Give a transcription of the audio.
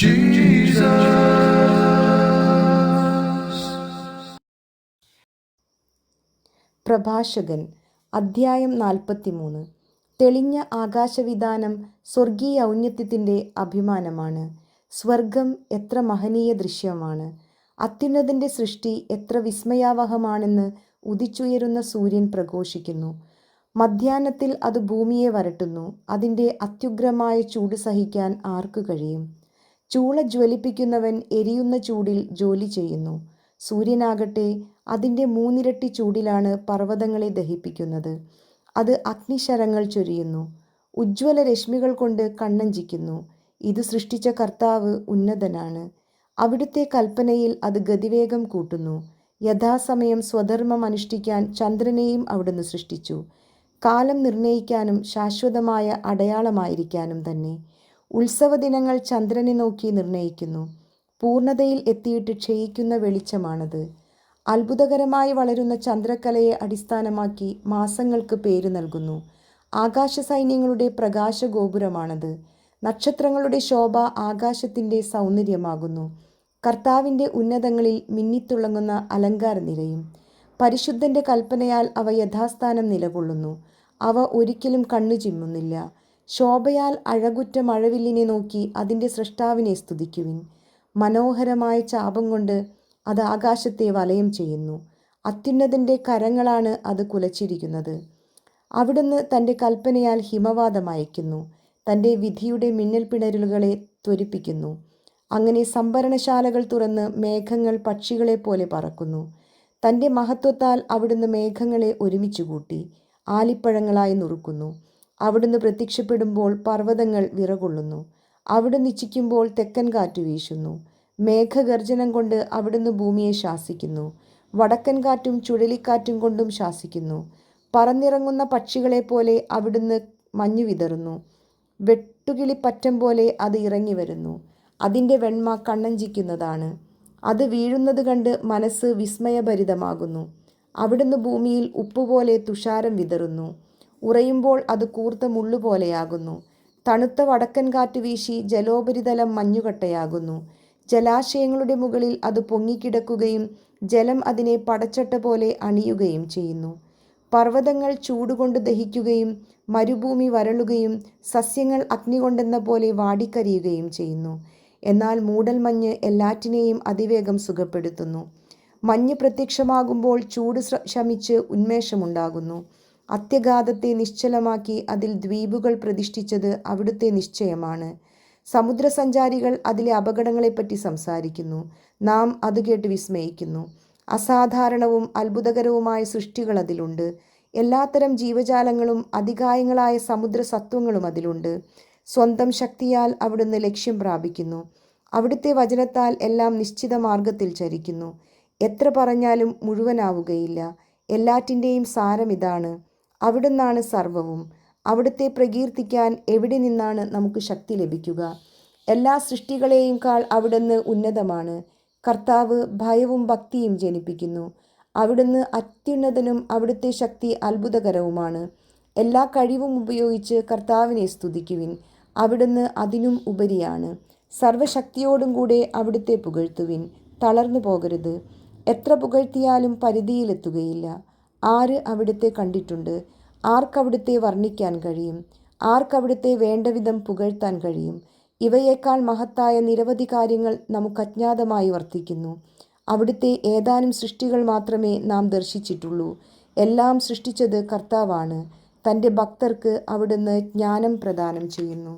Jesus. പ്രഭാഷകൻ അധ്യായം 43. തെളിഞ്ഞ ആകാശവിതാനം സ്വർഗീയ ഔന്നത്യത്തിൻ്റെ അഭിമാനമാണ്. സ്വർഗം എത്ര മഹനീയ ദൃശ്യമാണ്! അത്യുന്നതൻ്റെ സൃഷ്ടി എത്ര വിസ്മയാവഹമാണെന്ന് ഉദിച്ചുയരുന്ന സൂര്യൻ പ്രഘോഷിക്കുന്നു. മധ്യാഹ്നത്തിൽ അത് ഭൂമിയെ വരട്ടുന്നു. അതിൻ്റെ അത്യുഗ്രമായ ചൂട് സഹിക്കാൻ ആർക്കു കഴിയും? ചൂള ജ്വലിപ്പിക്കുന്നവൻ എരിയുന്ന ചൂടിൽ ജോലി ചെയ്യുന്നു. സൂര്യനാകട്ടെ അതിൻ്റെ മൂന്നിരട്ടി ചൂടിലാണ് പർവ്വതങ്ങളെ ദഹിപ്പിക്കുന്നത്. അത് അഗ്നിശരങ്ങൾ ചൊരിയുന്നു, ഉജ്ജ്വല രശ്മികൾ കൊണ്ട് കണ്ണഞ്ചിക്കുന്നു. ഇത് സൃഷ്ടിച്ച കർത്താവ് ഉന്നതനാണ്. അവിടുത്തെ കൽപ്പനയിൽ അത് ഗതിവേഗം കൂട്ടുന്നു. യഥാസമയം സ്വധർമ്മം അനുഷ്ഠിക്കാൻ ചന്ദ്രനെയും അവിടുന്ന് സൃഷ്ടിച്ചു, കാലം നിർണയിക്കാനും ശാശ്വതമായ അടയാളമായിരിക്കാനും തന്നെ. ഉത്സവദിനങ്ങൾ ചന്ദ്രനെ നോക്കി നിർണയിക്കുന്നു. പൂർണ്ണതയിൽ എത്തിയിട്ട് ക്ഷയിക്കുന്ന വെളിച്ചമാണത്. അത്ഭുതകരമായി വളരുന്ന ചന്ദ്രക്കലയെ അടിസ്ഥാനമാക്കി മാസങ്ങൾക്ക് പേര് നൽകുന്നു. ആകാശസൈന്യങ്ങളുടെ പ്രകാശഗോപുരമാണത്. നക്ഷത്രങ്ങളുടെ ശോഭ ആകാശത്തിൻ്റെ സൗന്ദര്യമാകുന്നു. കർത്താവിൻ്റെ ഉന്നതങ്ങളിൽ മിന്നിത്തിളങ്ങുന്ന അലങ്കാരനിരയും. പരിശുദ്ധൻ്റെ കൽപ്പനയാൽ അവ യഥാസ്ഥാനം നിലകൊള്ളുന്നു. അവ ഒരിക്കലും കണ്ണു ചിമ്മുന്നില്ല. ശോഭയാൽ അഴകുറ്റ മഴവില്ലിനെ നോക്കി അതിൻ്റെ സൃഷ്ടാവിനെ സ്തുതിക്കുവിൻ. മനോഹരമായ ചാപം കൊണ്ട് അത് ആകാശത്തെ വലയം ചെയ്യുന്നു. അത്യുന്നതൻ്റെ കരങ്ങളാണ് അത് കുലച്ചിരിക്കുന്നത്. അവിടുന്ന് തൻ്റെ കൽപ്പനയാൽ ഹിമവാതം അയക്കുന്നു. തൻ്റെ വിധിയുടെ മിന്നൽ പിണരലുകളെ ത്വരിപ്പിക്കുന്നു. അങ്ങനെ സംഭരണശാലകൾ തുറന്ന് മേഘങ്ങൾ പക്ഷികളെ പോലെ പറക്കുന്നു. തൻ്റെ മഹത്വത്താൽ അവിടുന്ന് മേഘങ്ങളെ ഒരുമിച്ച് കൂട്ടി ആലിപ്പഴങ്ങളായി നുറുക്കുന്നു. അവിടുന്ന് പ്രത്യക്ഷപ്പെടുമ്പോൾ പർവ്വതങ്ങൾ വിറകൊള്ളുന്നു. അവിടുന്ന് ഇച്ഛിക്കുമ്പോൾ തെക്കൻ കാറ്റ് വീശുന്നു. മേഘഗർജനം കൊണ്ട് അവിടുന്ന് ഭൂമിയെ ശാസിക്കുന്നു. വടക്കൻ കാറ്റും ചുഴലിക്കാറ്റും കൊണ്ടും ശാസിക്കുന്നു. പറന്നിറങ്ങുന്ന പക്ഷികളെ പോലെ അവിടുന്ന് മഞ്ഞു വിതറുന്നു. വെട്ടുകിളിപ്പറ്റം പോലെ അത് ഇറങ്ങി വരുന്നു. അതിൻ്റെ വെണ്മ കണ്ണഞ്ചിക്കുന്നതാണ്. അത് വീഴുന്നത് കണ്ട് മനസ്സ് വിസ്മയഭരിതമാകുന്നു. അവിടുന്ന് ഭൂമിയിൽ ഉപ്പുപോലെ തുഷാരം വിതറുന്നു. ഉറയുമ്പോൾ അത് കൂർത്ത മുള്ളുപോലെയാകുന്നു. തണുത്ത വടക്കൻ കാറ്റ് വീശി ജലോപരിതലം മഞ്ഞുകട്ടയാകുന്നു. ജലാശയങ്ങളുടെ മുകളിൽ അത് പൊങ്ങിക്കിടക്കുകയും ജലം അതിനെ പടച്ചട്ട പോലെ അണിയുകയും ചെയ്യുന്നു. പർവ്വതങ്ങൾ ചൂടുകൊണ്ട് ദഹിക്കുകയും മരുഭൂമി വരളുകയും സസ്യങ്ങൾ അഗ്നി കൊണ്ടെന്ന പോലെ വാടിക്കരിയുകയും ചെയ്യുന്നു. എന്നാൽ മൂടൽമഞ്ഞ് എല്ലാറ്റിനെയും അതിവേഗം സുഖപ്പെടുത്തുന്നു. മഞ്ഞ് പ്രത്യക്ഷമാകുമ്പോൾ ചൂട് ശമിച്ച് ഉന്മേഷമുണ്ടാകുന്നു. അത്യഗാധത്തെ നിശ്ചലമാക്കി അതിൽ ദ്വീപുകൾ പ്രതിഷ്ഠിച്ചത് അവിടുത്തെ നിശ്ചയമാണ്. സമുദ്രസഞ്ചാരികൾ അതിലെ അപകടങ്ങളെപ്പറ്റി സംസാരിക്കുന്നു. നാം അത് കേട്ട് വിസ്മയിക്കുന്നു. അസാധാരണവും അത്ഭുതകരവുമായ സൃഷ്ടികൾ അതിലുണ്ട്. എല്ലാത്തരം ജീവജാലങ്ങളും അതികായങ്ങളായ സമുദ്ര സത്വങ്ങളും അതിലുണ്ട്. സ്വന്തം ശക്തിയാൽ അവിടുന്ന് ലക്ഷ്യം പ്രാപിക്കുന്നു. അവിടുത്തെ വചനത്താൽ എല്ലാം നിശ്ചിത മാർഗത്തിൽ ചരിക്കുന്നു. എത്ര പറഞ്ഞാലും മുഴുവനാവുകയില്ല. എല്ലാറ്റിൻ്റെയും സാരം ഇതാണ്: അവിടുന്നാണ് സർവവും. അവിടുത്തെ പ്രകീർത്തിക്കാൻ എവിടെ നിന്നാണ് നമുക്ക് ശക്തി ലഭിക്കുക? എല്ലാ സൃഷ്ടികളെയും കാൾ അവിടുന്ന് ഉന്നതമാണ്. കർത്താവ് ഭയവും ഭക്തിയും ജനിപ്പിക്കുന്നു. അവിടുന്ന് അത്യുന്നതനും അവിടുത്തെ ശക്തി അത്ഭുതകരവുമാണ്. എല്ലാ കഴിവും ഉപയോഗിച്ച് കർത്താവിനെ സ്തുതിക്കുവിൻ. അവിടുന്ന് അതിനും ഉപരിയാണ്. സർവശക്തിയോടും കൂടെ അവിടുത്തെ പുകഴ്ത്തുവിൻ. തളർന്നു പോകരുത്. എത്ര പുകഴ്ത്തിയാലും പരിധിയിലെത്തുകയില്ല. ആര് അവിടുത്തെ കണ്ടിട്ടുണ്ട്? ആർക്കവിടുത്തെ വർണ്ണിക്കാൻ കഴിയും? ആർക്കവിടുത്തെ വേണ്ടവിധം പുകഴ്ത്താൻ കഴിയും? ഇവയേക്കാൾ മഹത്തായ നിരവധി കാര്യങ്ങൾ നമുക്ക് അജ്ഞാതമായി വർത്തിക്കുന്നു. അവിടുത്തെ ഏതാനും സൃഷ്ടികൾ മാത്രമേ നാം ദർശിച്ചിട്ടുള്ളൂ. എല്ലാം സൃഷ്ടിച്ചത് കർത്താവാണ്. തൻ്റെ ഭക്തർക്ക് അവിടുന്ന് ജ്ഞാനം പ്രദാനം ചെയ്യുന്നു.